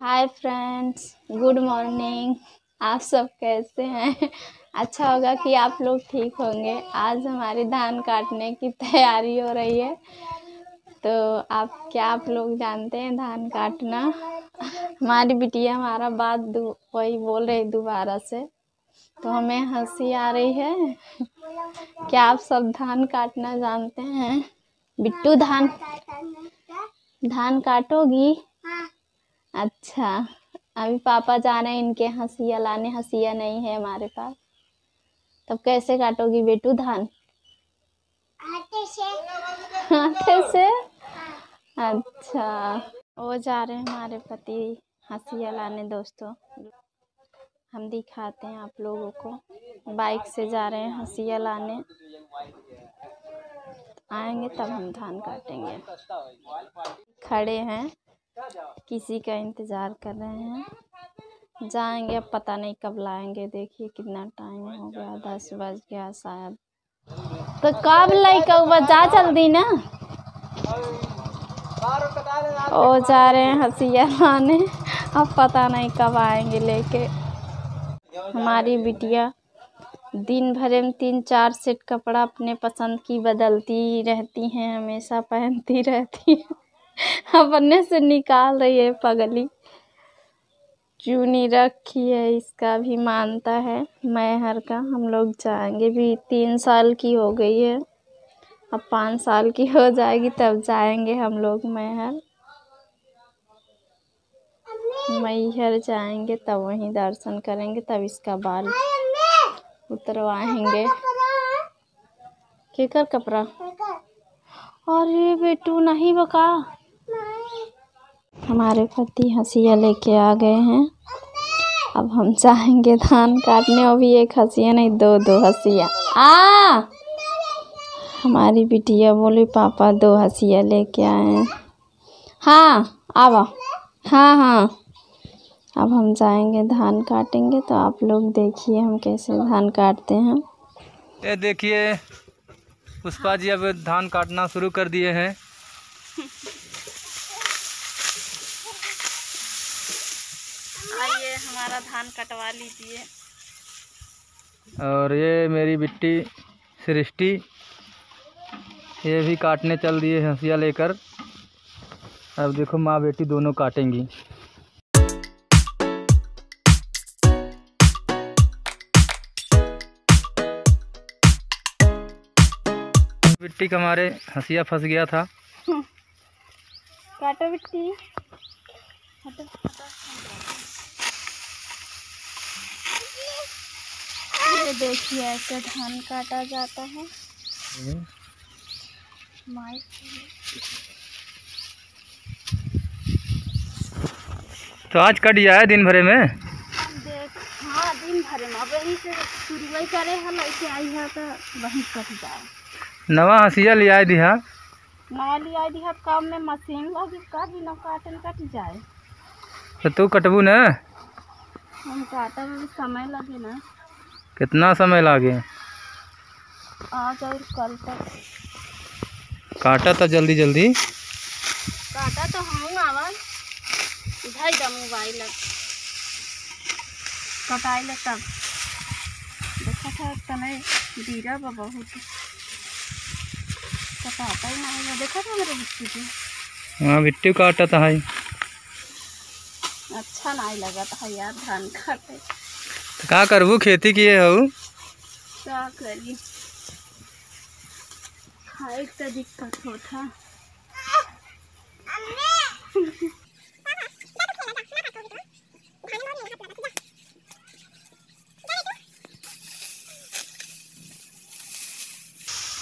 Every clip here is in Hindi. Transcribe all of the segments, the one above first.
Hi friends, good morning. आप सब कैसे हैं? अच्छा होगा कि आप लोग ठीक होंगे। आज हमारी धान काटने की तैयारी हो रही है। तो आप लोग जानते हैं धान काटना। हमारी बिटिया हमारा बात वही बोल रही दोबारा से, तो हमें हंसी आ रही है। क्या आप सब धान काटना जानते हैं? बिट्टू धान काटोगी? अच्छा, अभी पापा जा रहे हैं इनके हंसिया लाने। हंसिया नहीं है हमारे पास, तब कैसे काटोगी बेटू धान? हाथे से। अच्छा, वो जा रहे हैं हमारे पति हंसिया लाने। दोस्तों, हम दिखाते हैं आप लोगों को। बाइक से जा रहे हैं हंसिया लाने। आएंगे तब हम धान काटेंगे। खड़े हैं, किसी का इंतजार कर रहे हैं। जाएंगे, अब पता नहीं कब लाएंगे। देखिए कितना टाइम हो गया, 10 बज गया शायद। तो कब लाइक जा जल्दी ना। ओ जा रहे हैं हंसिया लाने, अब पता नहीं कब आएंगे लेके। हमारी बिटिया दिन भर में 3-4 सेट कपड़ा अपने पसंद की बदलती रहती हैं, हमेशा पहनती रहती है। अपने से निकाल रही है पगली। चुन्नी रखी है, इसका भी मानता है मैहर का। हम लोग जाएंगे भी, 3 साल की हो गई है, अब 5 साल की हो जाएगी तब जाएंगे हम लोग मैहर। मैहर जाएंगे तब वहीं दर्शन करेंगे, तब इसका बाल उतरवाएंगे। केकर कपड़ा? अरे बेटू नहीं बका। हमारे पति हंसिया लेके आ गए हैं। अब हम जाएंगे धान काटने। अभी एक हंसिया नहीं, 2 हंसिया। हमारी बिटिया बोली पापा 2 हंसिया लेके आए हैं। हाँ आवा। हाँ, अब हम जाएंगे धान काटेंगे। तो आप लोग देखिए हम कैसे धान काटते हैं। ये देखिए पुष्पा जी अब धान काटना शुरू कर दिए हैं। आइए हमारा धान कटवा लीजिए। और ये मेरी बिट्टी सृष्टि, ये भी काटने चल दिए हंसिया लेकर। अब देखो माँ बेटी दोनों काटेंगी। बिट्टी का हमारे हंसिया फंस गया था। काटो बिट्टी। ये देखिए ऐसे धान काटा जाता है। तो आज कट गया है दिन भरे में। हाँ दिन भरे में वही से शुरू करे हम ऐसे आई है तो वही कट जाए। नवा हंसिया ले आए दिहा। नया लिया दिया, काम में मशीन लगी का बिना काटन कट जाए। तो तू कटबू न? हम काटा में समय लगे ना। कितना समय लागे? आज और कल तक। काटा तो जल्दी जल्दी काटा तो हम आवाज इधर जा मोबाइल कटाई ले तब देखा था तने दीरा बहुत कटाता ही नहीं। देखा था मेरे बिट्टी को। हाँ बिट्टी काटा था है। अच्छा नहीं लगा था यार धान काटे। तो क्या करबू, खेती किए हो? क्या करी, खाए तो दिक्कत होता।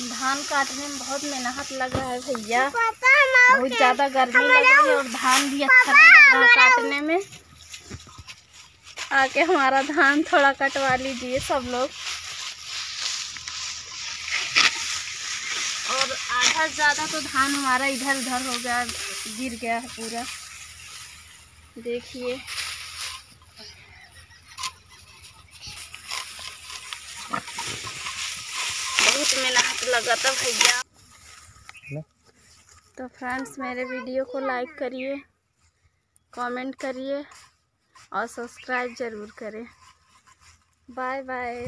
धान काटने में बहुत मेहनत लग रहा है भैया, बहुत ज़्यादा गर्मी लग रही है और धान भी अच्छा नहीं लग रहा है काटने में। आके हमारा धान थोड़ा कटवा लीजिए सब लोग। और आधा ज़्यादा तो धान हमारा इधर उधर हो गया, गिर गया है पूरा। देखिए बहुत मेहनत लगा था भैया। तो फ्रेंड्स मेरे वीडियो को लाइक करिए, कमेंट करिए और सब्सक्राइब ज़रूर करें। Bye bye.